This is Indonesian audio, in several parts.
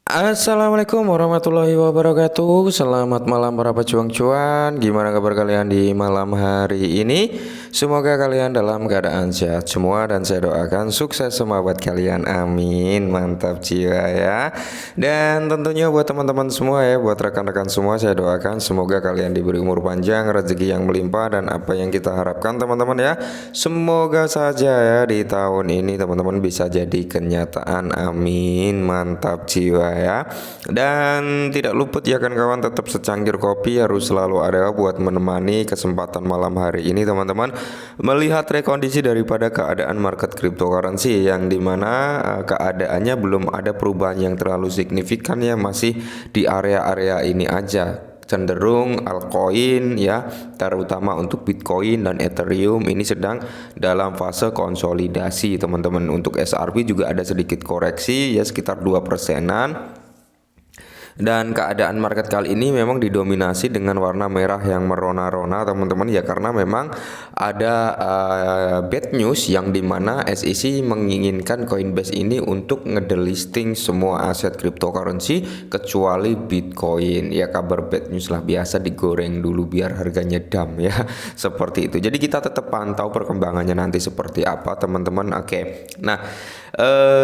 Assalamualaikum warahmatullahi wabarakatuh. Selamat malam para pejuang cuan. Gimana kabar kalian di malam hari ini? Semoga kalian dalam keadaan sehat semua dan saya doakan sukses semua buat kalian. Amin. Mantap jiwa ya. Dan tentunya buat teman-teman semua ya, buat rekan-rekan semua saya doakan semoga kalian diberi umur panjang, rezeki yang melimpah dan apa yang kita harapkan teman-teman ya. Semoga saja ya di tahun ini teman-teman bisa jadi kenyataan. Amin. Mantap jiwa ya. Dan tidak luput ya kan kawan, tetap secangkir kopi harus selalu ada buat menemani kesempatan malam hari ini teman-teman, melihat rekondisi daripada keadaan market cryptocurrency yang dimana keadaannya belum ada perubahan yang terlalu signifikan ya, masih di area-area ini aja, cenderung altcoin ya, terutama untuk Bitcoin dan Ethereum ini sedang dalam fase konsolidasi teman-teman. Untuk XRP juga ada sedikit koreksi ya, sekitar 2%-an. Dan keadaan market kali ini memang didominasi dengan warna merah yang merona-rona teman-teman ya, karena memang ada bad news yang dimana SEC menginginkan Coinbase ini untuk ngedelisting semua aset cryptocurrency kecuali Bitcoin ya. Kabar bad news lah, biasa digoreng dulu biar harganya dam ya seperti itu. Jadi kita tetap pantau perkembangannya nanti seperti apa teman-teman. Oke. Nah,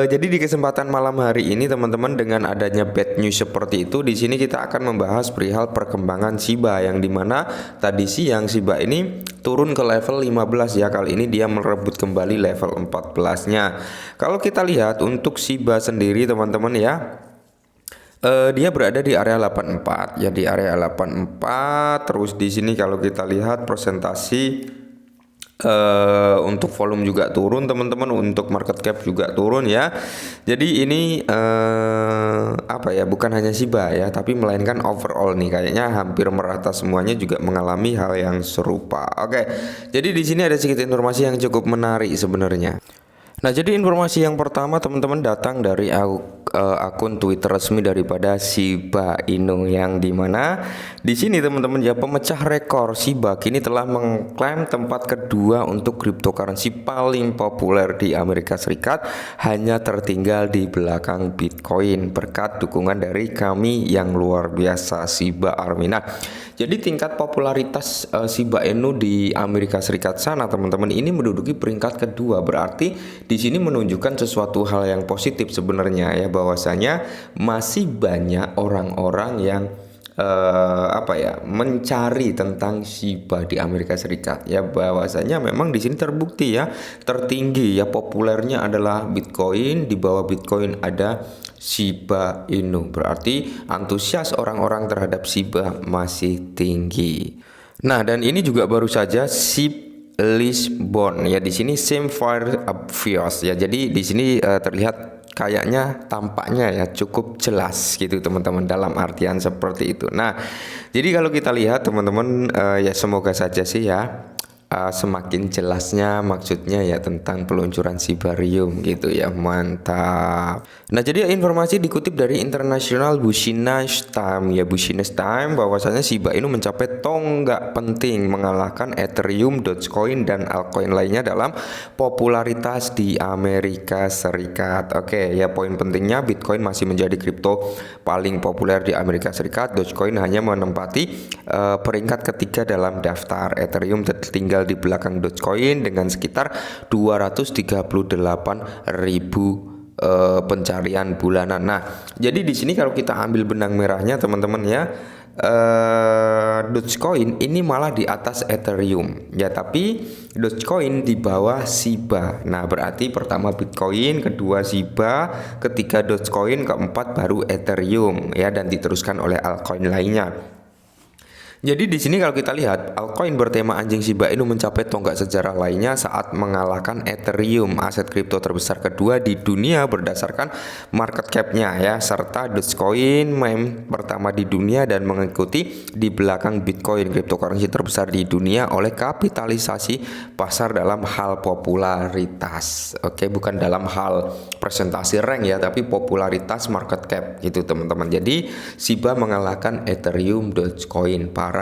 jadi di kesempatan malam hari ini teman-teman, dengan adanya bad news seperti itu, di sini kita akan membahas perihal perkembangan Shiba yang dimana tadi siang Shiba ini turun ke level 15 ya. Kali ini dia merebut kembali level 14-nya. Kalau kita lihat untuk Shiba sendiri teman-teman ya, dia berada di area 84 ya, di area 84. Terus di sini kalau kita lihat presentasi untuk volume juga turun teman-teman, untuk market cap juga turun ya. Jadi ini apa ya, bukan hanya Shiba ya, tapi melainkan overall nih kayaknya hampir merata semuanya juga mengalami hal yang serupa. Oke. Jadi di sini ada sedikit informasi yang cukup menarik sebenarnya. Nah, jadi informasi yang pertama teman-teman datang dari akun Twitter resmi daripada Shiba Inu, yang dimana di sini teman-teman ya, pemecah rekor Shiba kini telah mengklaim tempat kedua untuk cryptocurrency paling populer di Amerika Serikat, hanya tertinggal di belakang Bitcoin berkat dukungan dari kami yang luar biasa Shiba Army. Nah, jadi tingkat popularitas Shiba Inu di Amerika Serikat sana teman-teman ini menduduki peringkat kedua, berarti di sini menunjukkan sesuatu hal yang positif sebenarnya ya, bahwasanya masih banyak orang-orang yang apa ya, mencari tentang Shiba di Amerika Serikat ya, bahwasanya memang di sini terbukti ya, tertinggi ya populernya adalah Bitcoin, di bawah Bitcoin ada Shiba Inu, berarti antusias orang-orang terhadap Shiba masih tinggi. Nah, dan ini juga baru saja Lisbon ya, di sini same fire obvious ya. Jadi di sini terlihat kayaknya tampaknya ya cukup jelas gitu teman-teman, dalam artian seperti itu. Nah, jadi kalau kita lihat teman-teman ya semoga saja sih ya semakin jelasnya maksudnya ya tentang peluncuran Shibarium gitu ya. Mantap. Nah, jadi informasi dikutip dari International Business Time ya, Business Time, bahwasanya Shiba Inu mencapai tonggak penting mengalahkan Ethereum, Dogecoin dan altcoin lainnya dalam popularitas di Amerika Serikat. Oke ya, poin pentingnya Bitcoin masih menjadi kripto paling populer di Amerika Serikat. Dogecoin hanya menempati peringkat ketiga dalam daftar. Ethereum tertinggal di belakang Dogecoin dengan sekitar 238.000 pencarian bulanan. Nah, jadi di sini kalau kita ambil benang merahnya teman-teman ya, Dogecoin ini malah di atas Ethereum ya, tapi Dogecoin di bawah Shiba. Nah, berarti pertama Bitcoin, kedua Shiba, ketiga Dogecoin, keempat baru Ethereum ya, dan diteruskan oleh altcoin lainnya. Jadi di sini kalau kita lihat altcoin bertema anjing Shiba Inu mencapai tonggak sejarah lainnya saat mengalahkan Ethereum, aset kripto terbesar kedua di dunia berdasarkan market cap-nya ya, serta Dogecoin meme pertama di dunia, dan mengikuti di belakang Bitcoin, cryptocurrency terbesar di dunia oleh kapitalisasi pasar dalam hal popularitas. Oke, bukan dalam hal presentasi rank ya, tapi popularitas market cap gitu teman-teman. Jadi Shiba mengalahkan Ethereum, Dogecoin, para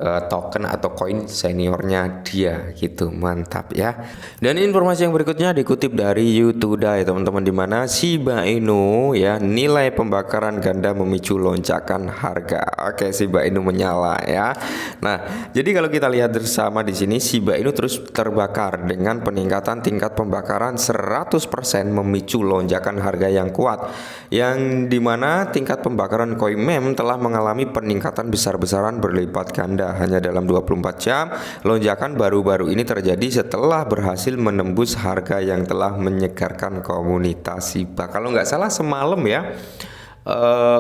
token atau koin seniornya dia gitu. Mantap ya. Dan informasi yang berikutnya dikutip dari Youtuda ya teman-teman, di mana Shiba Inu ya, nilai pembakaran ganda memicu lonjakan harga. Oke, Shiba Inu menyala ya. Nah, jadi kalau kita lihat bersama di sini, Shiba Inu terus terbakar dengan peningkatan tingkat pembakaran 100% memicu lonjakan harga yang kuat, yang dimana tingkat pembakaran koin meme telah mengalami peningkatan besar-besaran berlipat ganda hanya dalam 24 jam. Lonjakan baru-baru ini terjadi setelah berhasil menembus harga yang telah menyegarkan komunitas Shiba. Kalau nggak salah semalam ya,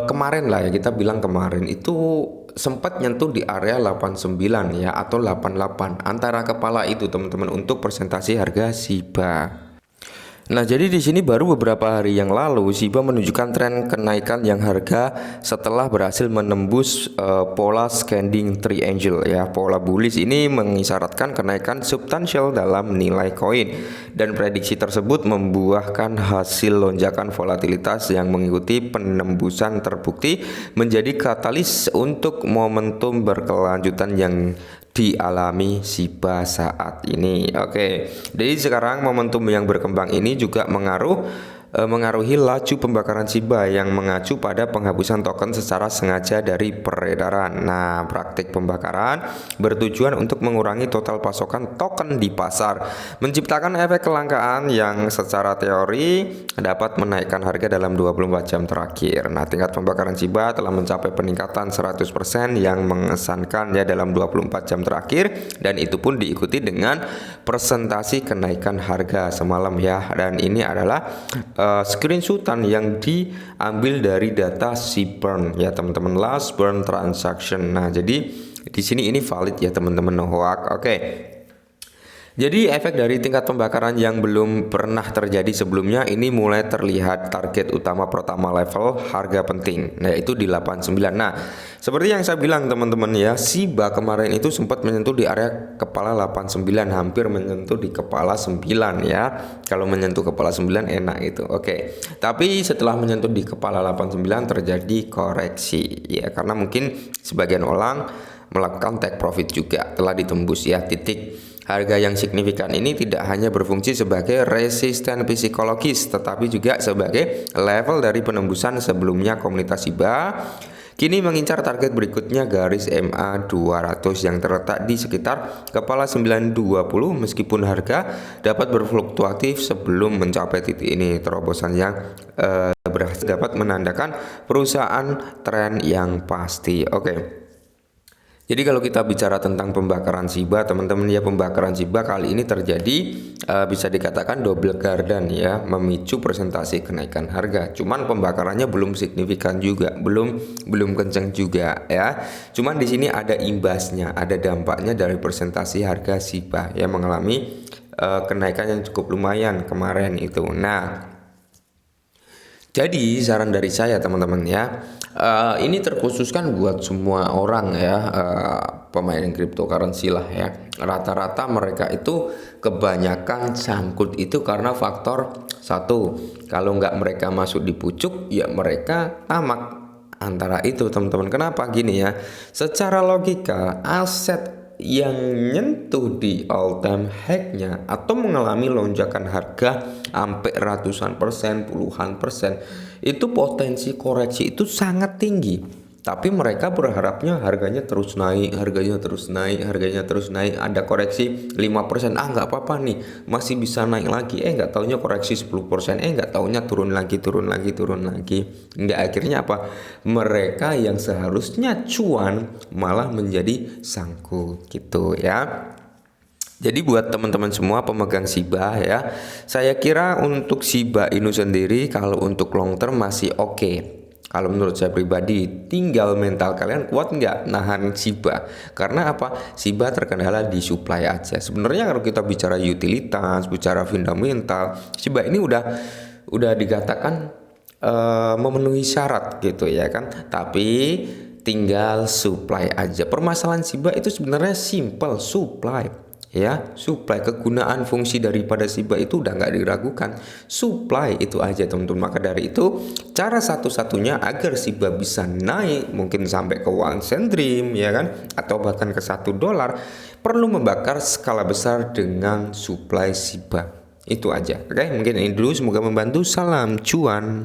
kemarin lah ya, kita bilang kemarin itu sempat nyentuh di area 89 ya, atau 88 antara kepala itu teman-teman untuk presentasi harga Shiba. Nah, jadi di sini baru beberapa hari yang lalu Shiba menunjukkan tren kenaikan yang harga setelah berhasil menembus pola scanning triangle ya. Pola bullish ini mengisyaratkan kenaikan substansial dalam nilai koin, dan prediksi tersebut membuahkan hasil lonjakan volatilitas yang mengikuti penembusan terbukti menjadi katalis untuk momentum berkelanjutan yang dialami Shiba saat ini. Oke, jadi sekarang momentum yang berkembang ini juga mengaruhi laju pembakaran Shiba yang mengacu pada penghapusan token secara sengaja dari peredaran. Nah, praktik pembakaran bertujuan untuk mengurangi total pasokan token di pasar, menciptakan efek kelangkaan yang secara teori dapat menaikkan harga dalam 24 jam terakhir. Nah, tingkat pembakaran Shiba telah mencapai peningkatan 100% yang mengesankan ya dalam 24 jam terakhir, dan itu pun diikuti dengan presentasi kenaikan harga semalam ya. Dan ini adalah screenshotan yang diambil dari data Shibburn ya teman-teman, last burn transaction. Nah, jadi di sini ini valid ya teman-teman, no hoax. Oke. Jadi efek dari tingkat pembakaran yang belum pernah terjadi sebelumnya ini mulai terlihat. Target utama pertama level harga penting, nah yaitu di 89. Nah, seperti yang saya bilang teman-teman ya, Shiba kemarin itu sempat menyentuh di area kepala 89, hampir menyentuh di kepala 9 ya. Kalau menyentuh kepala 9 enak itu. Oke. Tapi setelah menyentuh di kepala 89 terjadi koreksi ya, karena mungkin sebagian orang melakukan take profit juga, telah ditembus ya titik harga yang signifikan ini. Tidak hanya berfungsi sebagai resisten psikologis, tetapi juga sebagai level dari penembusan sebelumnya. Komunitas Shiba kini mengincar target berikutnya, garis MA 200 yang terletak di sekitar kepala 920. Meskipun harga dapat berfluktuatif sebelum mencapai titik ini, terobosan yang berhasil dapat menandakan perusahaan tren yang pasti. Oke. Jadi kalau kita bicara tentang pembakaran Shiba teman-teman ya, pembakaran Shiba kali ini terjadi bisa dikatakan double garden ya, memicu presentasi kenaikan harga. Cuman pembakarannya belum signifikan juga, belum kencang juga ya. Cuman di sini ada imbasnya, ada dampaknya dari presentasi harga Shiba yang mengalami kenaikan yang cukup lumayan kemarin itu. Nah, jadi saran dari saya teman-teman ya, ini terkhususkan buat semua orang ya, pemain cryptocurrency lah ya. Rata-rata mereka itu kebanyakan sangkut itu karena faktor satu, kalau nggak mereka masuk di pucuk ya mereka tamak. Antara itu teman-teman, kenapa gini ya? Secara logika aset yang nyentuh di all time high-nya atau mengalami lonjakan harga sampai ratusan persen, puluhan persen, itu potensi koreksi itu sangat tinggi. Tapi mereka berharapnya harganya terus naik, harganya terus naik, harganya terus naik. Ada koreksi 5%, nggak apa-apa nih, masih bisa naik lagi. Nggak taunya koreksi 10%, nggak taunya turun lagi. Hingga akhirnya apa? Mereka yang seharusnya cuan malah menjadi sangkut gitu ya. Jadi buat teman-teman semua pemegang Shiba ya, saya kira untuk Shiba Inu sendiri kalau untuk long term masih oke. Kalau menurut saya pribadi, tinggal mental kalian kuat nggak nahan Shiba. Karena apa? Shiba terkendala di supply aja. Sebenarnya kalau kita bicara utilitas, bicara fundamental, Shiba ini udah dikatakan memenuhi syarat gitu ya kan. Tapi tinggal supply aja. Permasalahan Shiba itu sebenarnya simple, supply. ya. Supply, kegunaan fungsi daripada Shiba itu udah nggak diragukan, supply itu aja teman-teman. Maka dari itu cara satu-satunya agar Shiba bisa naik mungkin sampai ke 1 cent dream ya kan, atau bahkan ke $1, perlu membakar skala besar dengan supply Shiba. Itu aja. Oke, mungkin ini dulu, semoga membantu. Salam cuan.